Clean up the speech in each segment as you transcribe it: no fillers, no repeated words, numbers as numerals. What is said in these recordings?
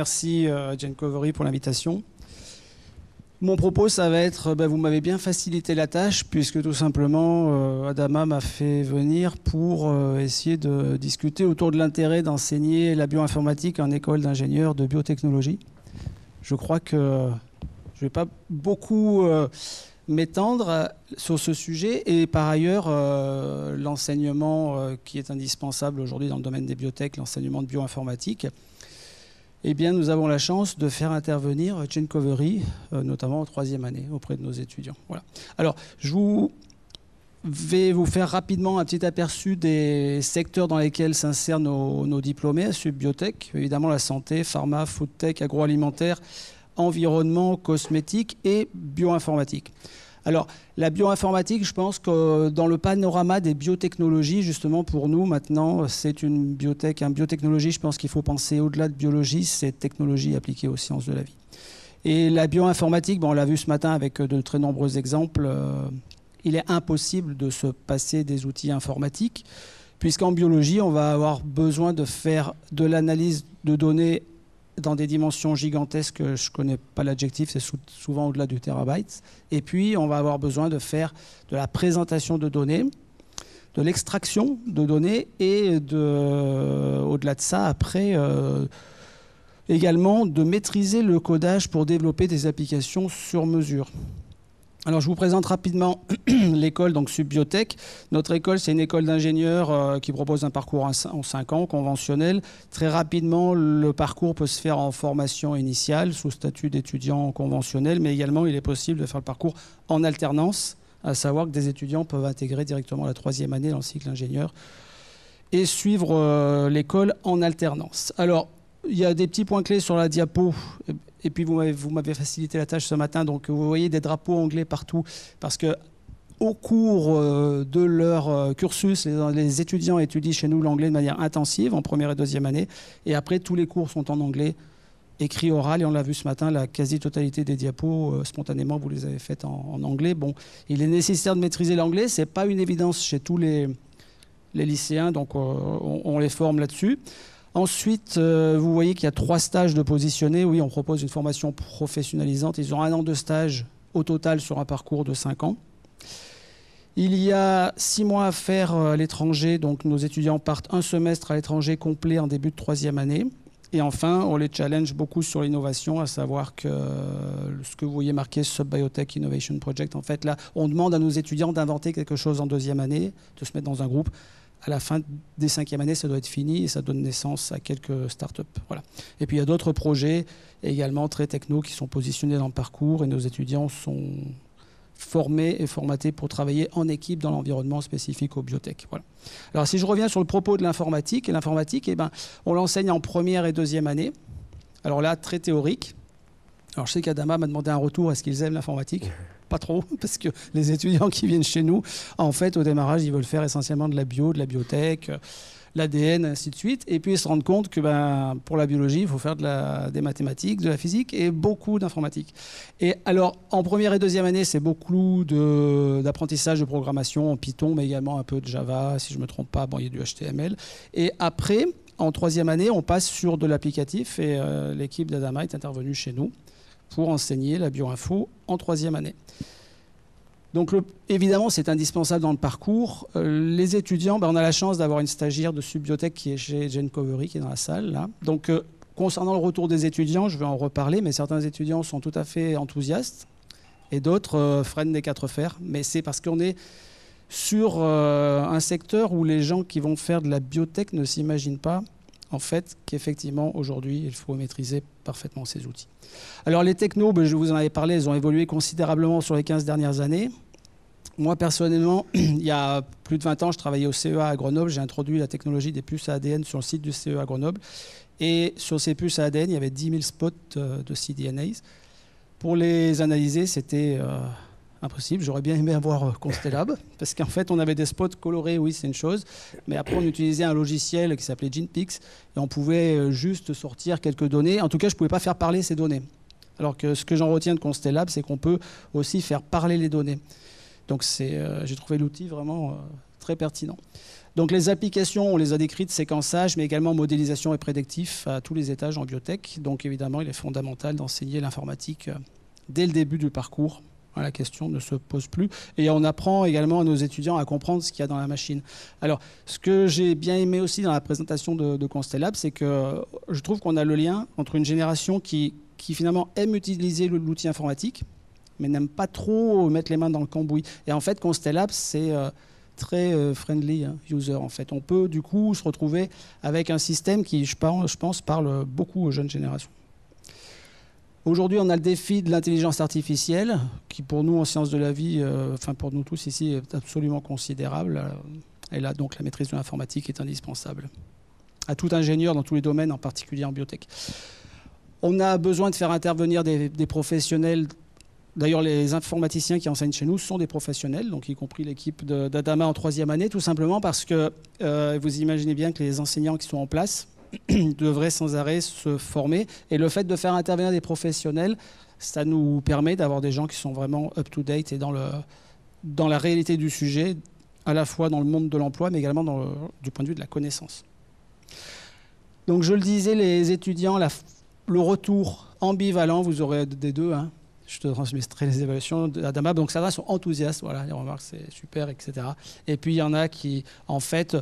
merci Gencovery pour l'invitation. Mon propos, ça va être, vous m'avez bien facilité la tâche, puisque tout simplement, Adama m'a fait venir pour essayer de discuter autour de l'intérêt d'enseigner la bioinformatique en école d'ingénieurs de biotechnologie. Je crois que je ne vais pas beaucoup m'étendre sur ce sujet, et par ailleurs, l'enseignement qui est indispensable aujourd'hui dans le domaine des biotech, l'enseignement de bioinformatique, eh bien, nous avons la chance de faire intervenir Gencovery, notamment en 3e année, auprès de nos étudiants. Voilà. Alors, je vais vous faire rapidement un petit aperçu des secteurs dans lesquels s'insèrent nos diplômés à Subbiotech. Évidemment, la santé, pharma, foodtech, agroalimentaire, environnement, cosmétique et bioinformatique. Alors, la bioinformatique, je pense que dans le panorama des biotechnologies, justement, pour nous, maintenant, c'est une biotech, une biotechnologie, je pense qu'il faut penser au-delà de biologie, c'est technologie appliquée aux sciences de la vie. Et la bioinformatique, on l'a vu ce matin avec de très nombreux exemples, il est impossible de se passer des outils informatiques, puisqu'en biologie, on va avoir besoin de faire de l'analyse de données dans des dimensions gigantesques, je ne connais pas l'adjectif, c'est souvent au-delà du terabyte. Et puis, on va avoir besoin de faire de la présentation de données, de l'extraction de données et au-delà de ça, après, également de maîtriser le codage pour développer des applications sur mesure. Alors, je vous présente rapidement l'école, donc Subbiotech. Notre école, c'est une école d'ingénieurs qui propose un parcours en 5 ans, conventionnel. Très rapidement, le parcours peut se faire en formation initiale, sous statut d'étudiant conventionnel, mais également, il est possible de faire le parcours en alternance, à savoir que des étudiants peuvent intégrer directement la 3e année dans le cycle ingénieur et suivre l'école en alternance. Alors, il y a des petits points clés sur la diapo. Et puis vous m'avez facilité la tâche ce matin, donc vous voyez des drapeaux anglais partout, parce que au cours de leur cursus, les étudiants étudient chez nous l'anglais de manière intensive en 1e et 2e année, et après tous les cours sont en anglais, écrit, oral, et on l'a vu ce matin, la quasi-totalité des diapos, spontanément, vous les avez faites en anglais. Bon, il est nécessaire de maîtriser l'anglais, c'est pas une évidence chez tous les lycéens, donc on les forme là-dessus. Ensuite, vous voyez qu'il y a 3 stages de positionnés. Oui, on propose une formation professionnalisante. Ils ont 1 an de stage au total sur un parcours de 5 ans. Il y a 6 mois à faire à l'étranger. Donc, nos étudiants partent un semestre à l'étranger complet en début de 3e année. Et enfin, on les challenge beaucoup sur l'innovation, à savoir que ce que vous voyez marqué Subbiotech Innovation Project, en fait, là, on demande à nos étudiants d'inventer quelque chose en 2e année, de se mettre dans un groupe. À la fin des 5e années, ça doit être fini et ça donne naissance à quelques startups. Voilà. Et puis il y a d'autres projets également très techno qui sont positionnés dans le parcours et nos étudiants sont formés et formatés pour travailler en équipe dans l'environnement spécifique aux biotech. Voilà. Alors si je reviens sur le propos de l'informatique, on l'enseigne en 1e et 2e année. Alors là, très théorique. Alors je sais qu'Adama m'a demandé un retour, est-ce qu'ils aiment l'informatique ? Pas trop, parce que les étudiants qui viennent chez nous, en fait, au démarrage, ils veulent faire essentiellement de la bio, de la biotech, l'ADN, ainsi de suite. Et puis, ils se rendent compte que pour la biologie, il faut faire des mathématiques, de la physique et beaucoup d'informatique. Et alors, en 1e et 2e année, c'est beaucoup d'apprentissage de programmation en Python, mais également un peu de Java, si je ne me trompe pas, il y a du HTML. Et après, en 3e année, on passe sur de l'applicatif et l'équipe d'Adama est intervenue chez nous pour enseigner la bioinfo en 3e année. Donc évidemment, c'est indispensable dans le parcours. Les étudiants, on a la chance d'avoir une stagiaire de Subbiotech qui est chez Gencovery, qui est dans la salle, là. Donc concernant le retour des étudiants, je vais en reparler, mais certains étudiants sont tout à fait enthousiastes et d'autres freinent des 4 fers. Mais c'est parce qu'on est sur un secteur où les gens qui vont faire de la biotech ne s'imaginent pas en fait qu'effectivement aujourd'hui il faut maîtriser parfaitement ces outils. Alors les technos, je vous en avais parlé, elles ont évolué considérablement sur les 15 dernières années. Moi personnellement, il y a plus de 20 ans, je travaillais au CEA à Grenoble, j'ai introduit la technologie des puces à ADN sur le site du CEA à Grenoble. Et sur ces puces à ADN, il y avait 10 000 spots de cDNAs. Pour les analyser, c'était impossible. J'aurais bien aimé avoir Constellab, parce qu'en fait, on avait des spots colorés, oui, c'est une chose. Mais après, on utilisait un logiciel qui s'appelait GenPix, et on pouvait juste sortir quelques données. En tout cas, je ne pouvais pas faire parler ces données. Alors que ce que j'en retiens de Constellab, c'est qu'on peut aussi faire parler les données. Donc j'ai trouvé l'outil vraiment très pertinent. Donc les applications, on les a décrites, séquençage, mais également modélisation et prédictif à tous les étages en biotech. Donc évidemment, il est fondamental d'enseigner l'informatique dès le début du parcours. La question ne se pose plus. Et on apprend également à nos étudiants à comprendre ce qu'il y a dans la machine. Alors, ce que j'ai bien aimé aussi dans la présentation de Constellab, c'est que je trouve qu'on a le lien entre une génération qui finalement aime utiliser l'outil informatique, mais n'aime pas trop mettre les mains dans le cambouis. Et en fait, Constellab, c'est très friendly user. En fait, on peut du coup se retrouver avec un système qui, je pense, parle beaucoup aux jeunes générations. Aujourd'hui, on a le défi de l'intelligence artificielle, qui pour nous, en sciences de la vie, enfin pour nous tous ici, est absolument considérable. Et là, donc, la maîtrise de l'informatique est indispensable à tout ingénieur dans tous les domaines, en particulier en biotech. On a besoin de faire intervenir des professionnels. D'ailleurs, les informaticiens qui enseignent chez nous sont des professionnels, donc y compris l'équipe d'Adama en 3e année, tout simplement parce que vous imaginez bien que les enseignants qui sont en place devraient sans arrêt se former. Et le fait de faire intervenir des professionnels, ça nous permet d'avoir des gens qui sont vraiment up-to-date et dans la réalité du sujet, à la fois dans le monde de l'emploi, mais également du point de vue de la connaissance. Donc je le disais, les étudiants, le retour ambivalent, vous aurez des deux, hein. Je te transmettrai les évaluations d'Adama. Donc certains sont enthousiastes, voilà, les remarques c'est super, etc. Et puis il y en a qui, en fait,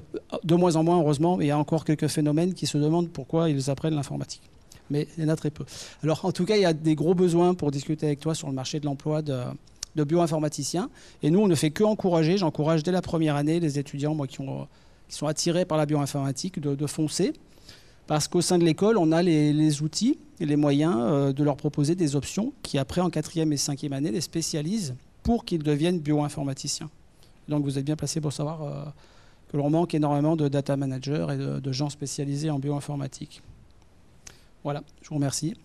de moins en moins heureusement, mais il y a encore quelques phénomènes qui se demandent pourquoi ils apprennent l'informatique. Mais il y en a très peu. Alors en tout cas, il y a des gros besoins pour discuter avec toi sur le marché de l'emploi de bioinformaticiens. Et nous, on ne fait que encourager. J'encourage dès la première année les étudiants qui sont attirés par la bioinformatique de foncer. Parce qu'au sein de l'école, on a les outils et les moyens de leur proposer des options qui, après, en 4e et 5e année, les spécialisent pour qu'ils deviennent bioinformaticiens. Donc, vous êtes bien placés pour savoir que l'on manque énormément de data managers et de gens spécialisés en bioinformatique. Voilà, je vous remercie.